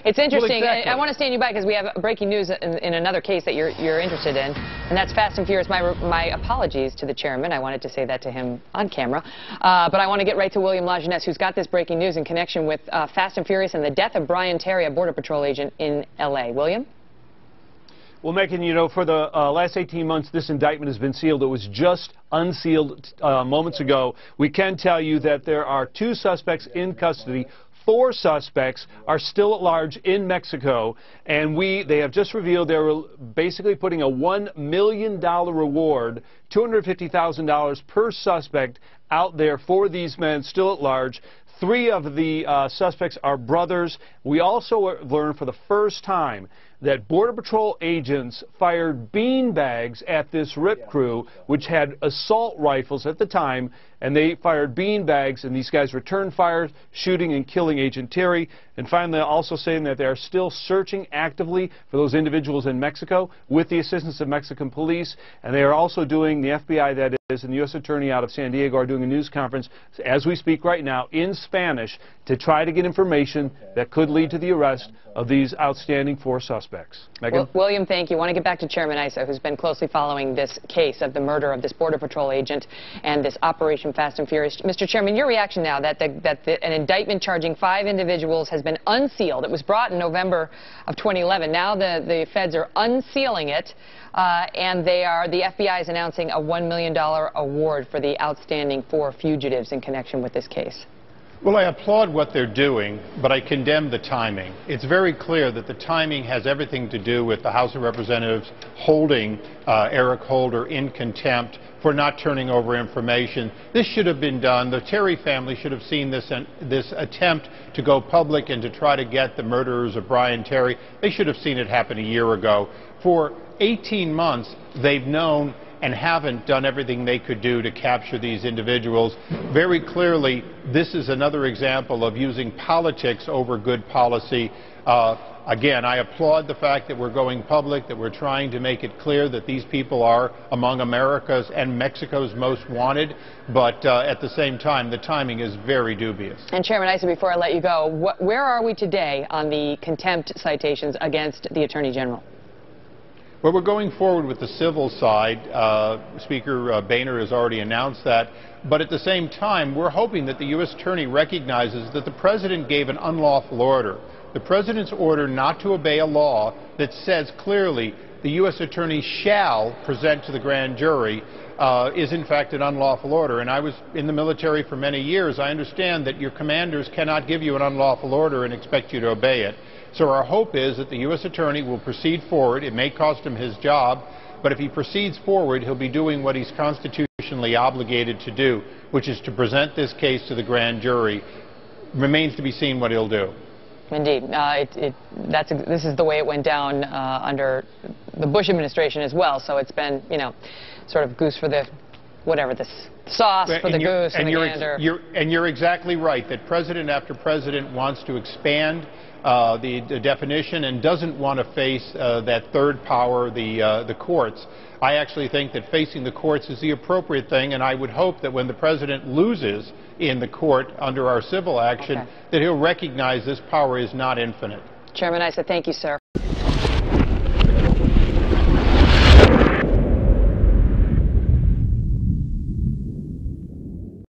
It's interesting. Well, exactly. I want to stand you by because we have breaking news in another case that you're interested in, and that's Fast and Furious. My apologies to the chairman. I wanted to say that to him on camera. But I want to get right to William Lajeunesse, who's got this breaking news in connection with Fast and Furious and the death of Brian Terry, a Border Patrol agent in L.A. William? Well, Megan, you know, for the last 18 months, this indictment has been sealed. It was just unsealed moments ago. We can tell you that there are 2 suspects in custody. 4 suspects are still at large in Mexico, and they have just revealed they're basically putting a $1 million reward, $250,000 per suspect, out there for these men still at large. 3 of the suspects are brothers. We also learned for the first time that Border Patrol agents fired beanbags at this RIP crew, which had assault rifles at the time, and they fired beanbags, and these guys returned fire, shooting and killing Agent Terry. And finally, also saying that they are still searching actively for those individuals in Mexico with the assistance of Mexican police, and they are also doing, the FBI that is, and the U.S. Attorney out of San Diego are doing a news conference as we speak right now in Spanish to try to get information that could lead to the arrest of these outstanding 4 suspects. Megan? Well, William, thank you. I want to get back to Chairman Issa, who's been closely following this case of the murder of this Border Patrol agent and this Operation Fast and Furious. Mr. Chairman, your reaction now that an indictment charging 5 individuals has been unsealed. It was brought in November of 2011. Now the feds are unsealing it, and the FBI is announcing a $1 million award for the outstanding 4 fugitives in connection with this case. Well, I applaud what they're doing, but I condemn the timing. It's very clear that the timing has everything to do with the House of Representatives holding Eric Holder in contempt for not turning over information. This should have been done. The Terry family should have seen this attempt to go public and to try to get the murderers of Brian Terry. They should have seen it happen a year ago. For 18 months, they've known and haven't done everything they could do to capture these individuals. Very clearly, this is another example of using politics over good policy. Again, I applaud the fact that we're going public, that we're trying to make it clear that these people are among America's and Mexico's most wanted, but at the same time, the timing is very dubious. And Chairman Issa, before I let you go, where are we today on the contempt citations against the Attorney General? Well, we're going forward with the civil side. Speaker Boehner has already announced that. But at the same time, we're hoping that the U.S. Attorney recognizes that the President gave an unlawful order. The President's order not to obey a law that says clearly the U.S. Attorney shall present to the grand jury is in fact an unlawful order. And I was in the military for many years. I understand that your commanders cannot give you an unlawful order and expect you to obey it. So our hope is that the U.S. Attorney will proceed forward. It may cost him his job, but if he proceeds forward, he'll be doing what he's constitutionally obligated to do, which is to present this case to the grand jury. Remains to be seen what he'll do. Indeed. This is the way it went down under the Bush administration as well. So it's been, you know, sort of goose for the, whatever, the sauce for the goose and the gander. And you're exactly right that president after president wants to expand the definition and doesn't want to face that third power, the courts. I actually think that facing the courts is the appropriate thing, and I would hope that when the president loses in the court under our civil action, that he'll recognize this power is not infinite. Chairman Issa, thank you, sir.